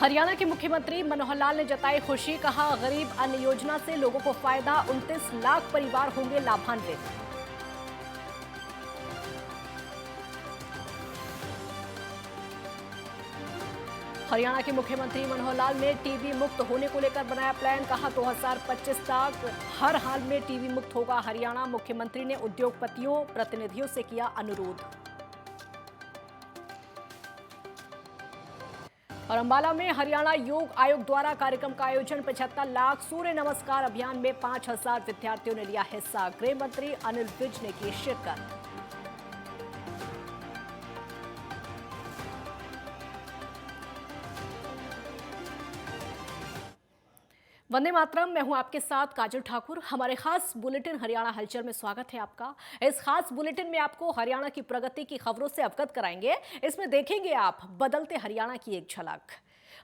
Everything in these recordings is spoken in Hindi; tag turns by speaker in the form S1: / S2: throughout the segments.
S1: हरियाणा के मुख्यमंत्री मनोहर लाल ने जताई खुशी, कहा गरीब अन्न योजना से लोगों को फायदा, 29 लाख परिवार होंगे लाभान्वित। हरियाणा के मुख्यमंत्री मनोहर लाल ने टीबी मुक्त होने को लेकर बनाया प्लान, कहा 2025 तक हर हाल में टीबी मुक्त होगा हरियाणा। मुख्यमंत्री ने उद्योगपतियों प्रतिनिधियों से किया अनुरोध। और अंबाला में हरियाणा योग आयोग द्वारा कार्यक्रम का आयोजन, 75 लाख सूर्य नमस्कार अभियान में 5000 विद्यार्थियों ने लिया हिस्सा। गृह मंत्री अनिल विज ने की शिरकत। वंदे मातरम। मैं हूं आपके साथ काजल ठाकुर। हमारे खास बुलेटिन हरियाणा हलचल में स्वागत है आपका। इस खास बुलेटिन में आपको हरियाणा की प्रगति की खबरों से अवगत कराएंगे। इसमें देखेंगे आप बदलते हरियाणा की एक झलक।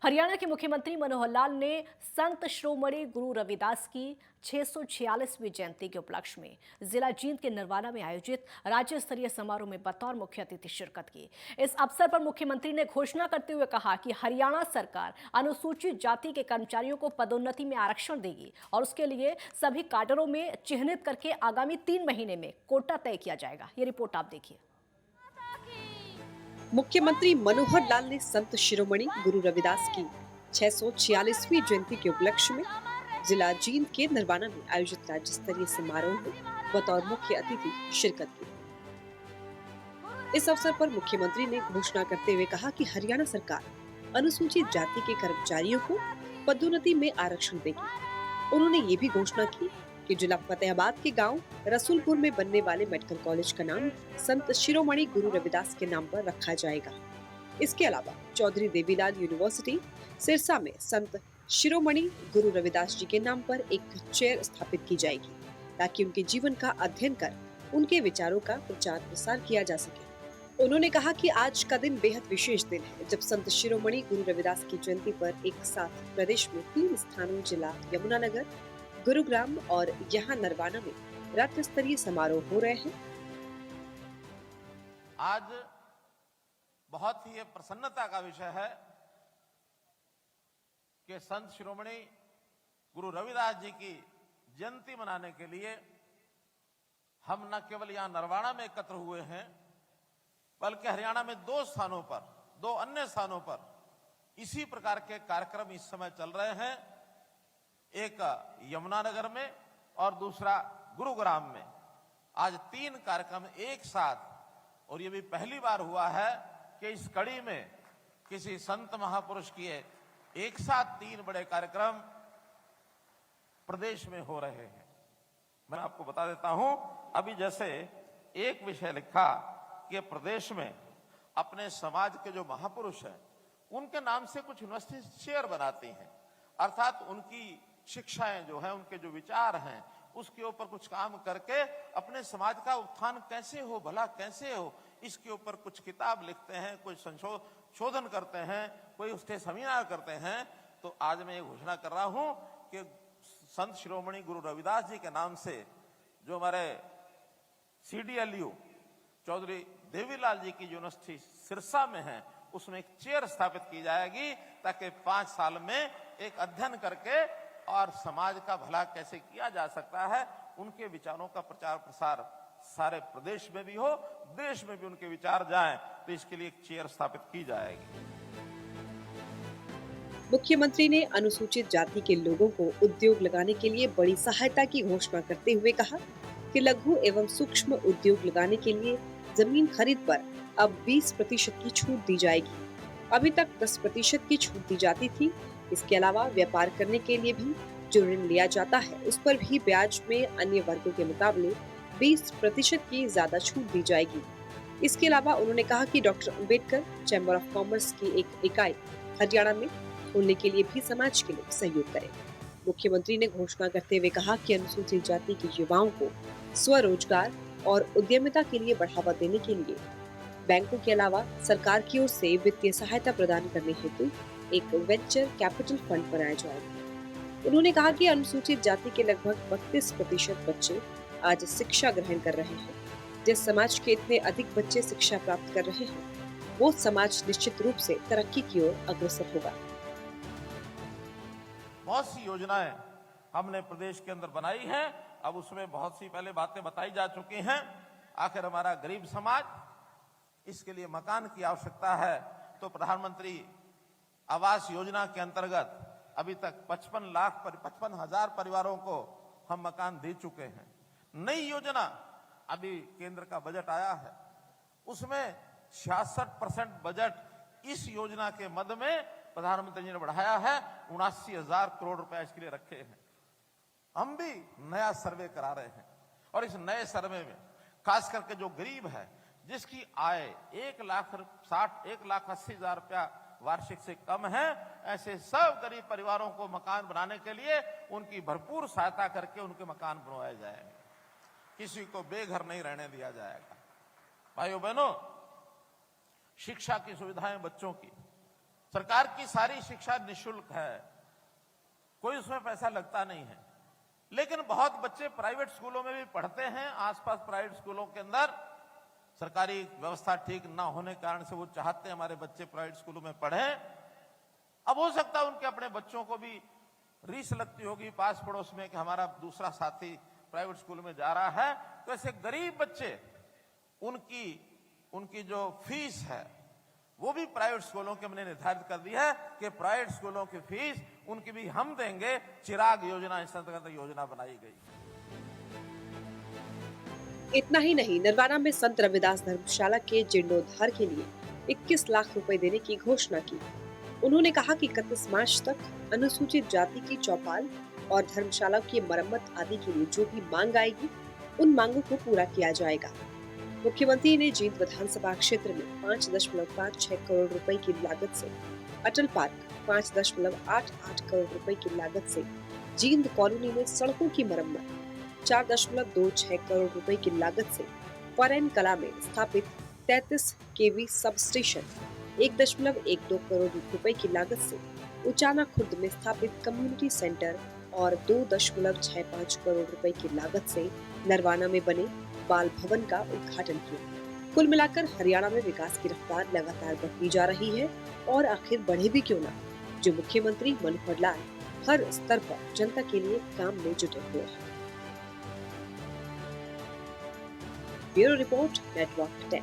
S1: हरियाणा के मुख्यमंत्री मनोहर लाल ने संत शिरोमणि गुरु रविदास की 646वीं जयंती के उपलक्ष्य में जिला जींद के नरवाना में आयोजित राज्य स्तरीय समारोह में बतौर मुख्य अतिथि शिरकत की। इस अवसर पर मुख्यमंत्री ने घोषणा करते हुए कहा कि हरियाणा सरकार अनुसूचित जाति के कर्मचारियों को पदोन्नति में आरक्षण देगी और उसके लिए सभी काडरों में चिन्हित करके आगामी 3 महीने में कोटा तय किया जाएगा। ये रिपोर्ट आप देखिए।
S2: मुख्यमंत्री मनोहर लाल ने संत शिरोमणि गुरु रविदास की 646वीं जयंती के उपलक्ष्य में जिला जींद के नरवाना में आयोजित राज्य स्तरीय समारोह में बतौर मुख्य अतिथि शिरकत की। इस अवसर पर मुख्यमंत्री ने घोषणा करते हुए कहा कि हरियाणा सरकार अनुसूचित जाति के कर्मचारियों को पदोन्नति में आरक्षण देगी। उन्होंने ये भी घोषणा की कि जिला फतेहाबाद के गांव रसूलपुर में बनने वाले मेडिकल कॉलेज का नाम संत शिरोमणि गुरु रविदास के नाम पर रखा जाएगा। इसके अलावा चौधरी देवीलाल यूनिवर्सिटी सिरसा में संत शिरोमणि गुरु रविदास जी के नाम पर एक चेयर स्थापित की जाएगी ताकि उनके जीवन का अध्ययन कर उनके विचारों का प्रचार प्रसार किया जा सके। उन्होंने कहा कि आज का दिन बेहद विशेष दिन है जब संत शिरोमणि गुरु रविदास की जयंती पर एक साथ प्रदेश में 3 स्थानों जिला यमुनानगर, गुरुग्राम और यहाँ नरवाना में राज्य स्तरीय समारोह हो रहे हैं।
S3: आज बहुत ही प्रसन्नता का विषय है कि संत शिरोमणि गुरु रविदास जी की जयंती मनाने के लिए हम न केवल यहाँ नरवाना में एकत्र हुए हैं बल्कि हरियाणा में 2 स्थानों पर, 2 अन्य स्थानों पर इसी प्रकार के कार्यक्रम इस समय चल रहे हैं। एक यमुनानगर में और दूसरा गुरुग्राम में। आज 3 कार्यक्रम एक साथ, और ये भी पहली बार हुआ है कि इस कड़ी में किसी संत महापुरुष की एक साथ 3 बड़े कार्यक्रम प्रदेश में हो रहे हैं। मैं आपको बता देता हूं, अभी जैसे एक विषय लिखा कि प्रदेश में अपने समाज के जो महापुरुष हैं उनके नाम से कुछ यूनिवर्सिटी चेयर बनाती हैं, अर्थात उनकी शिक्षाएं जो है, उनके जो विचार हैं उसके ऊपर कुछ काम करके अपने समाज का उत्थान कैसे हो, भला कैसे हो, इसके ऊपर कुछ किताब लिखते हैं, कुछ संशोधन करते हैं, कोई उसके सेमिनार करते हैं। तो आज मैं ये घोषणा कर रहा हूं कि संत शिरोमणि गुरु रविदास जी के नाम से जो हमारे CDLU चौधरी देवीलाल जी की यूनिवर्सिटी सिरसा में है उसमें एक चेयर स्थापित की जाएगी ताकि 5 साल में एक अध्ययन करके और समाज का भला कैसे किया जा सकता है, उनके विचारों का प्रचार प्रसार सारे प्रदेश में भी हो, देश में भी उनके विचार जाएं, तो इसके लिए एक चेयर स्थापित की जाएगी।
S2: मुख्यमंत्री ने अनुसूचित जाति के लोगों को उद्योग लगाने के लिए बड़ी सहायता की घोषणा करते हुए कहा कि लघु एवं सूक्ष्म उद्योग लगाने के लिए जमीन खरीद पर अब 20% की छूट दी जाएगी। अभी तक 10% की छूट दी जाती थी। इसके अलावा व्यापार करने के लिए भी जो ऋण लिया जाता है उस पर भी ब्याज में अन्य वर्गों के मुकाबले 20% की ज्यादा छूट दी जाएगी। इसके अलावा उन्होंने कहा कि doctor Ambedkar chamber of commerce की एक इकाई हरियाणा में खोलने के लिए भी समाज के लोग सहयोग करें। मुख्यमंत्री ने घोषणा करते हुए कहा कि अनुसूचित जाति के युवाओं को स्वरोजगार और उद्यमिता के लिए बढ़ावा देने के लिए बैंकों के अलावा सरकार की ओर से वित्तीय सहायता प्रदान करने हेतु एक वेंचर कैपिटल फंड बनाया जाएगा। उन्होंने कहा कि अनुसूचित जाति के लगभग 32% बच्चे आज शिक्षा ग्रहण कर रहे हैं। जिस समाज के इतने अधिक बच्चे शिक्षा प्राप्त कर रहे हैं वो समाज निश्चित रूप से तरक्की की ओर अग्रसर होगा।
S3: बहुत सी योजनाएं हमने प्रदेश के अंदर बनाई हैं। अब उसमें बहुत सी पहले बातें बताई जा चुकी हैं। आखिर हमारा गरीब समाज, इसके लिए मकान की आवश्यकता है, तो प्रधानमंत्री आवास योजना के अंतर्गत अभी तक 55,00,000 परिवारों को हम मकान दे चुके हैं। नई योजना, अभी केंद्र का बजट आया है, उसमें 66% बजट इस योजना के मद में प्रधानमंत्री जी ने बढ़ाया है। 79,000 करोड़ रुपए इसके लिए रखे हैं। हम भी नया सर्वे करा रहे हैं और इस नए सर्वे में खास करके जो गरीब है, जिसकी आय 1,80,000 रुपया वार्षिक से कम है, ऐसे सब गरीब परिवारों को मकान बनाने के लिए उनकी भरपूर सहायता करके उनके मकान बनवाए जाएंगे। किसी को बेघर नहीं रहने दिया जाएगा। भाइयों बहनों, शिक्षा की सुविधाएं बच्चों की, सरकार की सारी शिक्षा निःशुल्क है, कोई उसमें पैसा लगता नहीं है। लेकिन बहुत बच्चे प्राइवेट स्कूलों में भी पढ़ते हैं। आसपास प्राइवेट स्कूलों के अंदर सरकारी व्यवस्था ठीक ना होने के कारण से वो चाहते हैं हमारे बच्चे प्राइवेट स्कूलों में पढ़ें। अब हो सकता है उनके अपने बच्चों को भी रीस लगती होगी पास पड़ोस में कि हमारा दूसरा साथी प्राइवेट स्कूल में जा रहा है, तो ऐसे गरीब बच्चे, उनकी जो फीस है वो भी प्राइवेट स्कूलों के हमने निर्धारित कर दी है कि प्राइवेट स्कूलों की फीस उनकी भी हम देंगे। चिराग योजना, इस अंतर्गत योजना बनाई गई।
S2: इतना ही नहीं, नरवाना में संत रविदास धर्मशाला के जीर्णोद्धार के लिए 21 लाख रुपए देने की घोषणा की। उन्होंने कहा कि 31 मार्च तक अनुसूचित जाति की चौपाल और धर्मशाला की मरम्मत आदि के लिए जो भी मांग आएगी, उन मांगों को पूरा किया जाएगा। मुख्यमंत्री ने जींद विधानसभा क्षेत्र में 5.56 करोड़ रुपए की लागत से अटल पार्क, 5.88 करोड़ रुपए की लागत से जींद कॉलोनी में सड़कों की मरम्मत, 4.26 करोड़ रुपए की लागत से फॉरेन कला में स्थापित 33 केवी सब स्टेशन, 1.12 करोड़ रुपए की लागत से उचाना खुर्द में स्थापित कम्युनिटी सेंटर और 2.65 करोड़ रुपए की लागत से नरवाना में बने बाल भवन का उद्घाटन किया। कुल मिलाकर हरियाणा में विकास की रफ्तार लगातार बढ़ती जा रही है और आखिर बढ़े भी क्यों ना, जो मुख्यमंत्री मनोहर लाल हर स्तर पर जनता के लिए काम में जुटे हुए हैं। Bureau report, network 10।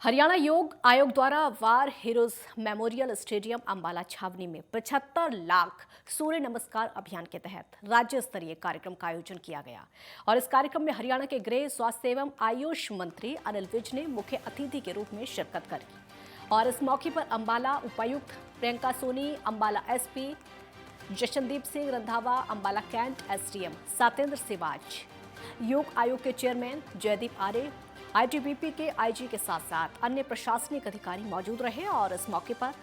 S1: हरियाणा योग आयोग द्वारा war heroes memorial stadium Ambala छावनी में 75 लाख सूर्य नमस्कार अभियान के तहत राज्य स्तरीय कार्यक्रम का आयोजन किया गया और इस कार्यक्रम में हरियाणा के गृह, स्वास्थ्य एवं आयुष मंत्री अनिल विज ने मुख्य अतिथि के रूप में शिरकत करी और इस मौके पर अंबाला उपायुक्त Priyanka Soni, Ambala SP Jashandeep Singh Randhawa, Ambala cantt SDM Satendra Sivaj, योग आयोग के चेयरमैन जयदीप आर्य, आईटीबीपी के आईजी के साथ साथ अन्य प्रशासनिक अधिकारी मौजूद रहे और इस मौके पर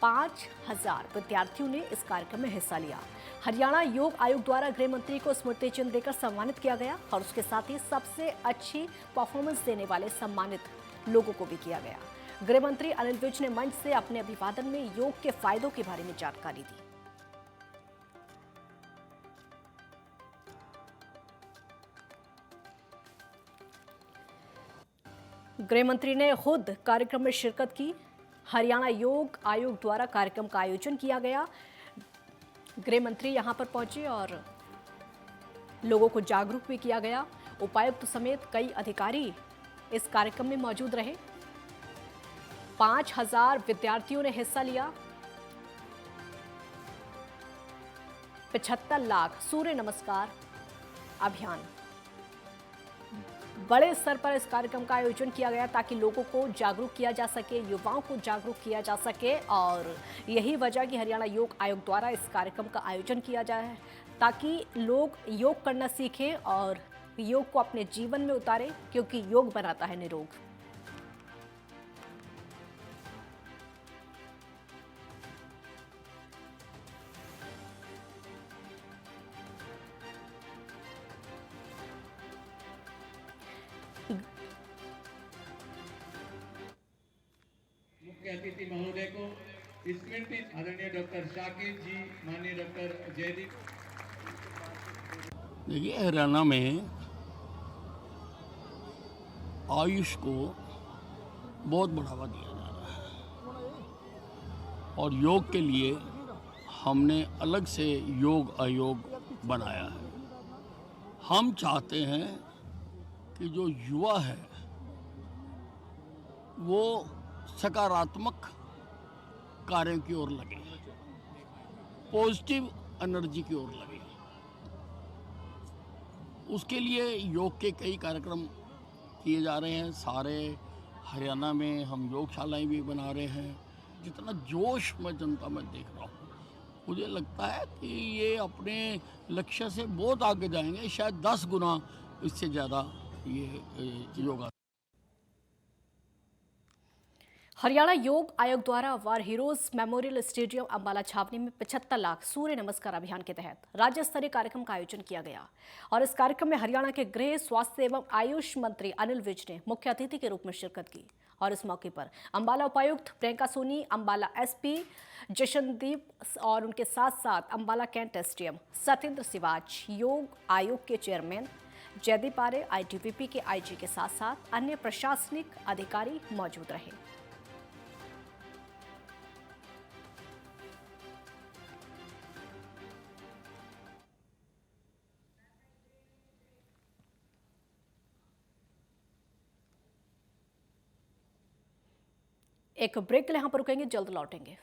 S1: 5,000 विद्यार्थियों ने इस कार्यक्रम में हिस्सा लिया। हरियाणा योग आयोग द्वारा गृह मंत्री को स्मृति चिन्ह देकर सम्मानित किया गया और उसके साथ ही सबसे अच्छी परफॉर्मेंस देने वाले सम्मानित लोगों को भी किया गया। गृह मंत्री अनिल विज ने मंच से अपने अभिवादन में योग के फायदों के बारे में जानकारी दी। गृह मंत्री ने खुद कार्यक्रम में शिरकत की। हरियाणा योग आयोग द्वारा कार्यक्रम का आयोजन किया गया। गृह मंत्री यहां पर पहुंचे और लोगों को जागरूक भी किया गया। उपायुक्त समेत कई अधिकारी इस कार्यक्रम में मौजूद रहे। 5,000 विद्यार्थियों ने हिस्सा लिया। 75 लाख सूर्य नमस्कार अभियान, बड़े स्तर पर इस कार्यक्रम का आयोजन किया गया ताकि लोगों को जागरूक किया जा सके, युवाओं को जागरूक किया जा सके और यही वजह कि हरियाणा योग आयोग द्वारा इस कार्यक्रम का आयोजन किया जाए ताकि लोग योग करना सीखें और योग को अपने जीवन में उतारें, क्योंकि योग बनाता है निरोग।
S4: मुख्य अतिथि महोदय को स्मृति आदरणीय डॉक्टर शाकिर जी, माननीय डॉक्टर जयदीप।
S5: देखिए, हरियाणा में आयुष को बहुत बढ़ावा दिया जा रहा है और योग के लिए हमने अलग से योग आयोग बनाया है। हम चाहते हैं कि जो युवा है वो सकारात्मक कार्यों की ओर लगे, पॉजिटिव एनर्जी की ओर लगे। उसके लिए योग के कई कार्यक्रम किए जा रहे हैं। सारे हरियाणा में हम योगशालाएं भी बना रहे हैं। जितना जोश मैं जनता में देख रहा हूँ, मुझे लगता है कि ये अपने लक्ष्य से बहुत आगे जाएंगे, शायद 10 गुना इससे ज़्यादा ये योगा।
S1: हरियाणा योग आयोग द्वारा war heroes memorial stadium Ambala छावनी में 75 लाख सूर्य नमस्कार अभियान के तहत राज्य स्तरीय कार्यक्रम का आयोजन किया गया और इस कार्यक्रम में हरियाणा के गृह, स्वास्थ्य एवं आयुष मंत्री अनिल विज ने मुख्य अतिथि के रूप में शिरकत की और इस मौके पर अंबाला उपायुक्त प्रियंका सोनी, अंबाला एसपी जशनदीप और उनके साथ साथ अंबाला कैंट एसडीएम सत्येंद्र सिवाच, योग आयोग के चेयरमैन जयदीप आर्य, आईटीबीपी के आईजी के साथ साथ अन्य प्रशासनिक अधिकारी मौजूद रहे। एक ब्रेक के लिए यहाँ पर रुकेंगे, जल्द लौटेंगे।